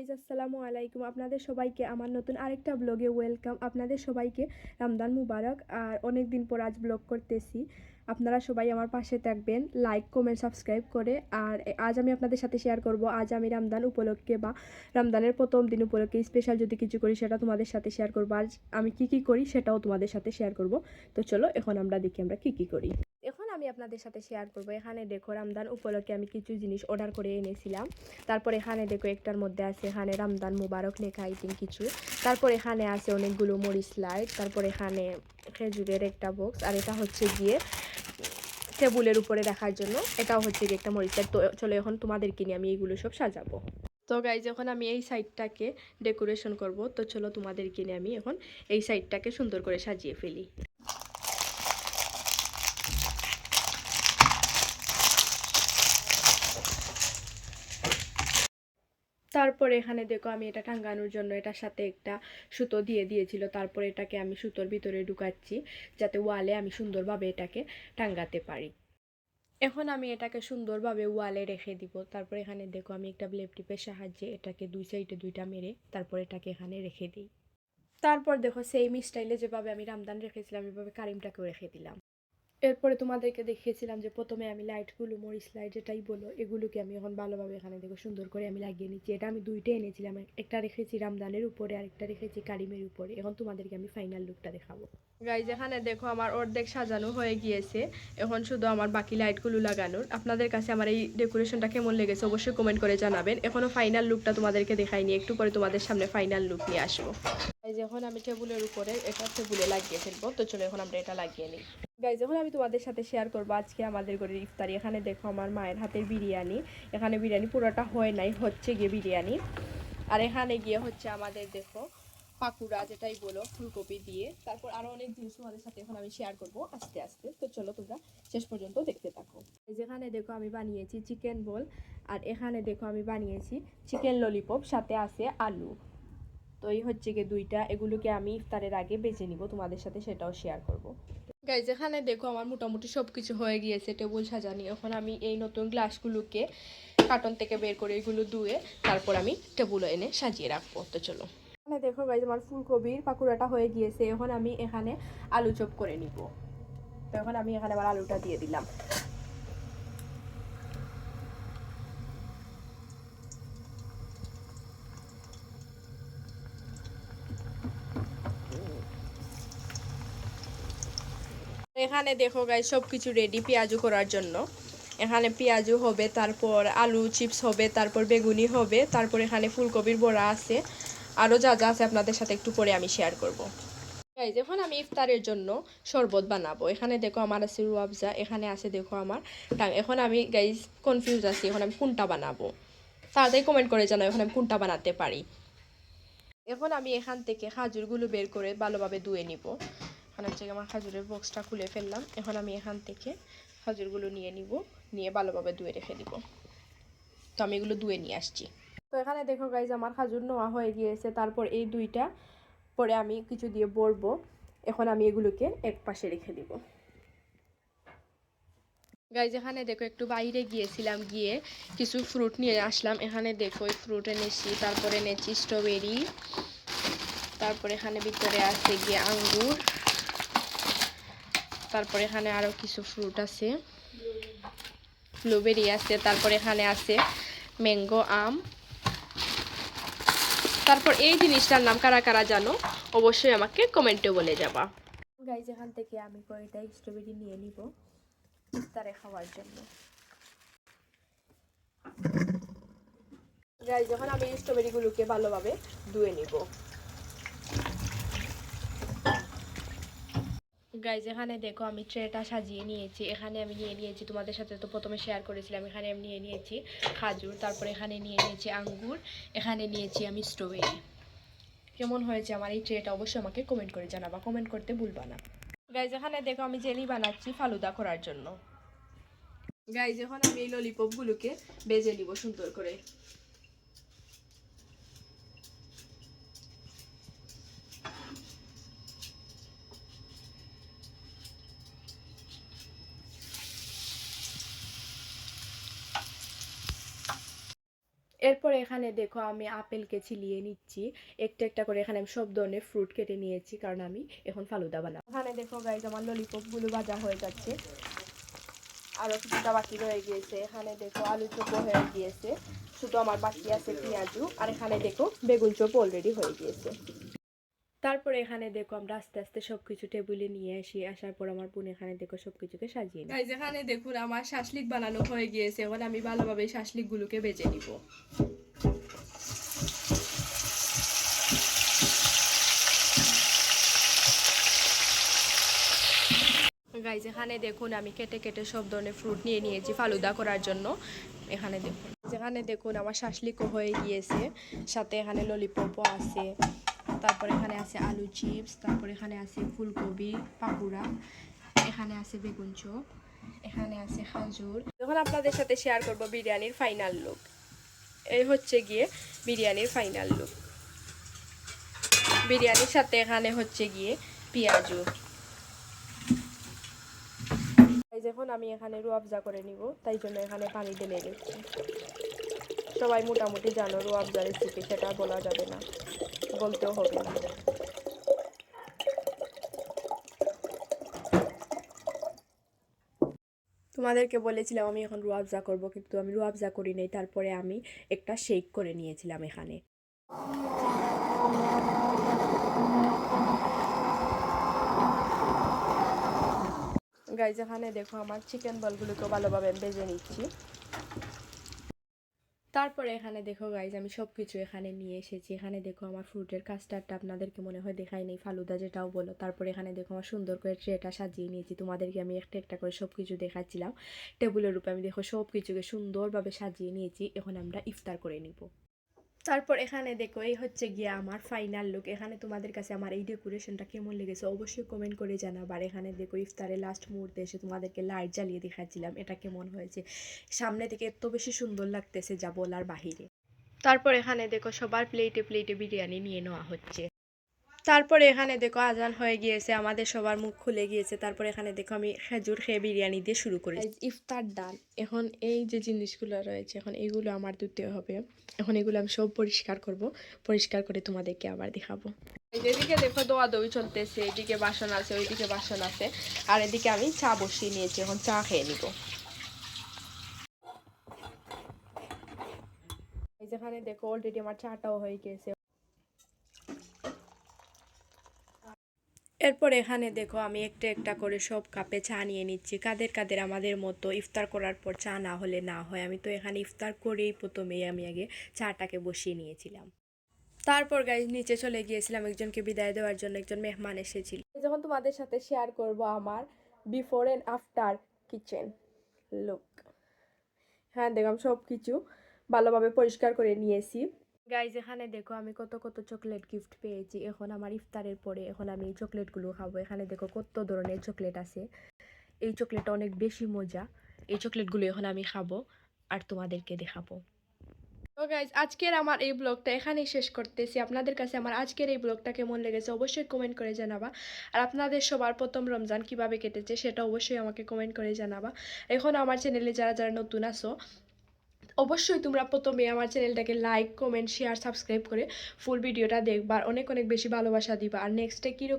Guys আসসালামু আলাইকুম। আপনাদের সবাইকে আমার নতুন আরেকটা ব্লগে ওয়েলকাম। আপনাদের সবাইকে রমজান মুবারক। আর অনেক দিন পর আজ ব্লগ করতেছি। আপনারা সবাই আমার পাশে থাকবেন, লাইক কমেন্ট সাবস্ক্রাইব করে। আর আজ আমি আপনাদের সাথে শেয়ার করব, আজ আমি রমজান উপলক্ষে বা রমজানের প্রথম দিন উপলক্ষে স্পেশাল যদি কিছু করি সেটা তোমাদের সাথে শেয়ার করব। আজ আমি কি করি সেটাও তোমাদের সাথে শেয়ার করব। তো চলো এখন আমরা দেখি আমরা কি করি। এখন আমি আপনাদের সাথে শেয়ার করব। এখানে দেখো রমজান উপলক্ষে আমি কিছু জিনিস অর্ডার করে এনেছিলাম। তারপর এখানে দেখো একটার মধ্যে আছে এখানে রমজান মুবারক লেখা আইটেম কিছু। তারপর এখানে আছে অনেকগুলো মরিচ লাইট। তারপর এখানে খেজুরের একটা বক্স। আর এটা হচ্ছে গিয়ে টেবিলের উপরে রাখার জন্য, এটাও হচ্ছে গিয়ে একটা মরিচ লাইট। তো চলো এখন তোমাদেরকে নিয়ে আমি এইগুলো সব সাজাবো। তো গাইজ যখন আমি এই সাইডটাকে ডেকোরেশন করব, তো চলো তোমাদেরকে নিয়ে আমি এখন এই সাইডটাকে সুন্দর করে সাজিয়ে ফেলি। তারপরে এখানে দেখো আমি এটা টাঙ্গানোর জন্য এটার সাথে একটা সুতো দিয়ে দিয়েছিল। তারপরে এটাকে আমি সুতোর ভিতরে ঢুকাচ্ছি যাতে ওয়ালে আমি সুন্দরভাবে এটাকে টাঙ্গাতে পারি। এখন আমি এটাকে সুন্দরভাবে ওয়ালে রেখে দিব। তারপরে এখানে দেখো আমি একটা ব্লেড টিপের সাহায্যে এটাকে দুই সাইডে দুইটা মেরে তারপর এটাকে এখানে রেখে দিই। তারপর দেখো সেম স্টাইলে যেভাবে আমি রামদান রেখেছিলাম এভাবে কারিমটাকেও রেখে দিলাম। এরপরে তোমাদেরকে দেখিয়েছিলাম যে প্রথমে আমি লাইটগুলো মরিচ লাইট যেটাই বলো এগুলোকে আমি এখন ভালোভাবে এখানে দেখো সুন্দর করে আমি লাগিয়ে নিচ্ছি। এটা আমি দুইটা এনেছিলাম, একটা রেখেছি রামদানের উপরে আর একটা রেখেছি কারিমের উপরে। এখন তোমাদেরকে আমি ফাইনাল লুকটা দেখাবো। গাইজ এখানে দেখো আমার অর্ধেক সাজানো হয়ে গিয়েছে, এখন শুধু আমার বাকি লাইটগুলো লাগানোর। আপনাদের কাছে আমার এই ডেকোরেশনটা কেমন লেগেছে অবশ্যই কমেন্ট করে জানাবেন। এখনো ফাইনাল লুকটা তোমাদেরকে দেখাইনি, একটু পরে তোমাদের সামনে ফাইনাল লুক নিয়ে আসবো। গাইজ এখন আমি টেবিলের উপরে এটা টেবিলে লাগিয়ে ফেলবো। তো চলো এখন আমরা এটা লাগিয়ে নিই। গাইজ এখন আমি তোমাদের সাথে শেয়ার করবো আজকে আমাদের ঘরের ইফতারি। এখানে দেখো আমার মায়ের হাতের বিরিয়ানি। এখানে বিরিয়ানি পুরোটা হয় নাই, হচ্ছে গিয়ে বিরিয়ানি। আর এখানে গিয়ে হচ্ছে আমাদের দেখো পাকুড়া যেটাই বলো ফুলকপি দিয়ে। তারপর আরো অনেক জিনিস তোমাদের সাথে এখন আমি শেয়ার করবো আস্তে আস্তে। তো চলো তোমরা শেষ পর্যন্ত দেখতে থাকো। যেখানে দেখো আমি বানিয়েছি চিকেন বল, আর এখানে দেখো আমি বানিয়েছি চিকেন ললিপপ, সাথে আছে আলু। তো এই হচ্ছে গিয়ে দুইটা, এগুলোকে আমি ইফতারের আগে বেজে নিব, তোমাদের সাথে সেটাও শেয়ার করব। গাইজ এখানে দেখো আমার মোটামুটি সব কিছু হয়ে গিয়েছে টেবিল সাজানি। এখন আমি এই নতুন গ্লাসগুলোকে কার্টন থেকে বের করে এগুলো ধুয়ে তারপর আমি টেবিলে এনে সাজিয়ে রাখবো। তো চলো এখানে দেখো গাইজ আমার ফুলকপির পাকুড়াটা হয়ে গিয়েছে। এখন আমি এখানে আলু চপ করে নিব। তো এখন আমি এখানে আবার আলুটা দিয়ে দিলাম। এখানে দেখো গাইজ সব কিছু রেডি পেঁয়াজু করার জন্য। এখানে পেঁয়াজু হবে, তারপর আলু চিপস হবে, তারপর বেগুনি হবে, তারপর এখানে ফুলকপির বড়া আছে, আরও যা যা আছে আপনাদের সাথে একটু পরে আমি শেয়ার করব। গাইজ এখন আমি ইফতারের জন্য শরবত বানাবো। এখানে দেখো আমার আছে রুয়াবজা, এখানে আছে দেখো আমার এখন আমি গাইজ কনফিউজ আছি এখন আমি কোনটা বানাবো। তাড়াতাড়ি কমেন্ট করে জানাও এখন আমি কোনটা বানাতে পারি। এখন আমি এখান থেকে খাজুরগুলো বের করে ভালোভাবে ধুয়ে নিব। এখন হচ্ছে আমার খাজুরের বক্সটা খুলে ফেললাম। এখন আমি এখান থেকে খাজুরগুলো নিয়ে নিব, নিয়ে ভালোভাবে ধুয়ে রেখে দিব। তো আমি এগুলো ধুয়ে নিয়ে আসছি। তো এখানে দেখো গাইজ আমার খাজুর নেওয়া হয়ে গিয়েছে। তারপর এই দুইটা পরে আমি কিছু দিয়ে বড়বো। এখন আমি এগুলোকে এক পাশে রেখে দিব। গাইজ এখানে দেখো একটু বাইরে গিয়েছিলাম, গিয়ে কিছু ফ্রুট নিয়ে আসলাম। এখানে দেখো এই ফ্রুট এনেছি, তারপরে এনেছি স্ট্রবেরি, তারপর এখানে ভিতরে আছে গিয়ে আঙ্গুর, তারপর এখানে আরো কিছু ফ্রুট আছে, ব্লুবেরি আছে, তারপর এখানে আছে ম্যাঙ্গো আম। তারপর এই জিনিসটার নাম কারা কারা জানো অবশ্যই আমাকে কমেন্টে বলে যাবা। গাইজ এখান থেকে আমি কয়টা স্ট্রবেরি নিয়ে নিব ইফতারে খাওয়ার জন্য। গাইজ যখন আমি স্ট্রবেরিগুলোকে ভালোভাবে ধুয়ে নিব। গাইজ এখানে দেখো আমি ট্রেটা সাজিয়ে নিয়েছি। এখানে আমি নিয়ে নিয়েছি, তোমাদের সাথে তো প্রথমে শেয়ার করেছিলাম, এখানে আমি নিয়ে নিয়েছি খাজুর, তারপরে এখানে নিয়ে নিয়েছি আঙ্গুর, এখানে নিয়েছি আমি স্ট্রবেরি। কেমন হয়েছে আমার এই ট্রেটা অবশ্যই আমাকে কমেন্ট করে জানাবা, কমেন্ট করতে ভুলবা না। গাইজ এখানে দেখো আমি জেলি বানাচ্ছি ফালুদা করার জন্য। গাইজ এখন আমি এই ললিপপগুলোকে বেজে নিব সুন্দর করে। এরপরে এখানে দেখো আমি আপেলকে ছিলিয়ে নিচ্ছি একটা একটা করে। এখানে আমি সব ধরনের ফ্রুট কেটে নিয়েছি কারণ আমি এখন ফালুদা বানাবো। এখানে দেখো গাইজ আমার ললিপপগুলো ভাজা হয়ে যাচ্ছে, আরও কিছুটা বাকি রয়ে গিয়েছে। এখানে দেখো আলু চপও হয়ে গিয়েছে, শুধু আমার বাকি আছে পেঁয়াজু। আর এখানে দেখো বেগুন চপ অলরেডি হয়ে গিয়েছে। তারপরে এখানে দেখো আমরা আস্তে আস্তে সবকিছু টেবিলে নিয়ে আসার পর আমার বোন এখানে দেখো সবকিছুকে সাজিয়ে নিই। এখানে দেখুন আমার শাসলিক বানানো হয়ে গিয়েছে, এবার আমি ভালোভাবে শাসলিক গুলোকে বেজে নিব। গাইজ এখানে দেখুন আমি কেটে কেটে সব ধরনের ফ্রুট নিয়ে নিয়েছি ফালুদা করার জন্য। এখানে দেখুন, যেখানে দেখুন আমার শাসলিকও হয়ে গিয়েছে, সাথে এখানে ললিপপও আছে, তারপর এখানে আছে আলু চিপস, তারপর এখানে আছে ফুলকপি পাকুড়া, এখানে আছে বেগুন চপ, এখানে আছে খাজুর। যখন আপনাদের সাথে শেয়ার করব বিরিয়ানির ফাইনাল লুক। এই হচ্ছে গিয়ে বিরিয়ানির ফাইনাল লুক। বিরিয়ানির সাথে এখানে হচ্ছে গিয়ে পেঁয়াজু। যখন আমি এখানে রুয়াবজা করে নিব, তাই জন্য এখানে পানি ঢেলে নিচ্ছি। সবাই মোটামুটি জানো রুয়াবজা রেসিপি, সেটা বলা যাবে না, বলতেও হবে না। তোমাদেরকে বলেছিলাম আমি এখন রুয়াবজা করব, কিন্তু আমি রুয়াবজা করি নাই। তারপরে আমি একটা শেক করে নিয়েছিলাম এখানে। গাইজ এখানে দেখো আমার চিকেন বলগুলোকে ভালোভাবে ভেজে নিচ্ছি। তারপরে এখানে দেখো গাইজ আমি সব কিছু এখানে নিয়ে এসেছি। এখানে দেখো আমার ফ্রুটের কাস্টার্ডটা আপনাদেরকে মনে হয় দেখাই নেই, ফালুদা যেটাও বলো। তারপরে এখানে দেখো আমার সুন্দর করে ট্রেটা সাজিয়ে নিয়েছি, তোমাদেরকে আমি একটা একটা করে সব কিছু দেখাচ্ছিলাম। টেবিলের উপরে আমি দেখো সব কিছুকে সুন্দরভাবে সাজিয়ে নিয়েছি। এখন আমরা ইফতার করে নিব। তারপর এখানে দেখো এই হচ্ছে গিয়ে আমার ফাইনাল লুক। এখানে তোমাদের কাছে আমার এই ডেকোরেশনটা কেমন লেগেছে অবশ্যই কমেন্ট করে জানাবো। আর এখানে দেখো ইফতারের লাস্ট মুহূর্তে এসে তোমাদেরকে লাইট জ্বালিয়ে দেখাচ্ছিলাম, এটা কেমন হয়েছে। সামনে থেকে এত বেশি সুন্দর লাগতেছে যা বলার বাহিরে। তারপর এখানে দেখো সবার প্লেটে প্লেটে বিরিয়ানি নিয়ে নেওয়া হচ্ছে। তারপরে এখানে দেখো আজান হয়ে গিয়েছে, আমাদের সবার মুখ খুলে গিয়েছে। তারপরে এখানে দেখো আমি খেজুর খেয়ে বিরিয়ানি দিয়ে শুরু করি। ইফতার ডান। এখন এই যে জিনিসগুলো রয়েছে, এখন এগুলো আমার দিতে হবে। এখন এগুলো আমি সব পরিষ্কার করব, পরিষ্কার করে তোমাদেরকে আবার দেখাবো। এদিকে দেখো দৌড়াদৌড়ি চলতেছে, এদিকে বাসন আছে, ওইদিকে বাসন আছে, আর এদিকে আমি চা বসিয়ে নিয়েছি, এখন চা খেয়ে নিব। এই যেখানে দেখো অলরেডি আমার চাটাও হয়ে গেছে। এরপর এখানে দেখো আমি একটা একটা করে সব কাপে চা নিয়ে নিচ্ছি। কাদের কাদের আমাদের মতো ইফতার করার পর চা না হলে না হয়। আমি তো এখানে ইফতার করেই প্রথমেই আমি আগে চাটাকে বসিয়ে নিয়েছিলাম। তারপর গাইজ নিচে চলে গিয়েছিলাম একজনকে বিদায় দেওয়ার জন্য, একজন মেহমান এসেছিল। যখন তোমাদের সাথে শেয়ার করব আমার before and after kitchen look. হ্যাঁ দেখলাম সব কিছু ভালোভাবে পরিষ্কার করে নিয়েছি। গাইজ এখানে দেখো আমি কত কত চকলেট গিফট পেয়েছি। এখন আমার ইফতারের পরে এখন আমি এই চকলেটগুলো খাবো। এখানে দেখো কত ধরনের চকলেট আছে, এই চকলেটটা অনেক বেশি মজা। এই চকলেটগুলো এখন আমি খাবো আর তোমাদেরকে দেখাবো। তো গাইজ আজকের আমার এই ব্লগটা এখানেই শেষ করতেছি। আপনাদের কাছে আমার আজকের এই ব্লগটা কেমন লেগেছে অবশ্যই কমেন্ট করে জানাবা। আর আপনাদের সবার প্রথম রমজান কিভাবে কেটেছে সেটা অবশ্যই আমাকে কমেন্ট করে জানাবা। এখন আমার চ্যানেলে যারা যারা নতুন আসো অবশ্যই তোমরা প্রথমে আমার চ্যানেলটাকে লাইক কমেন্ট শেয়ার সাবস্ক্রাইব করে ফুল ভিডিওটা দেখবা, আর অনেক অনেক বেশি ভালোবাসা দিবা। আর নেক্সটে কীরকম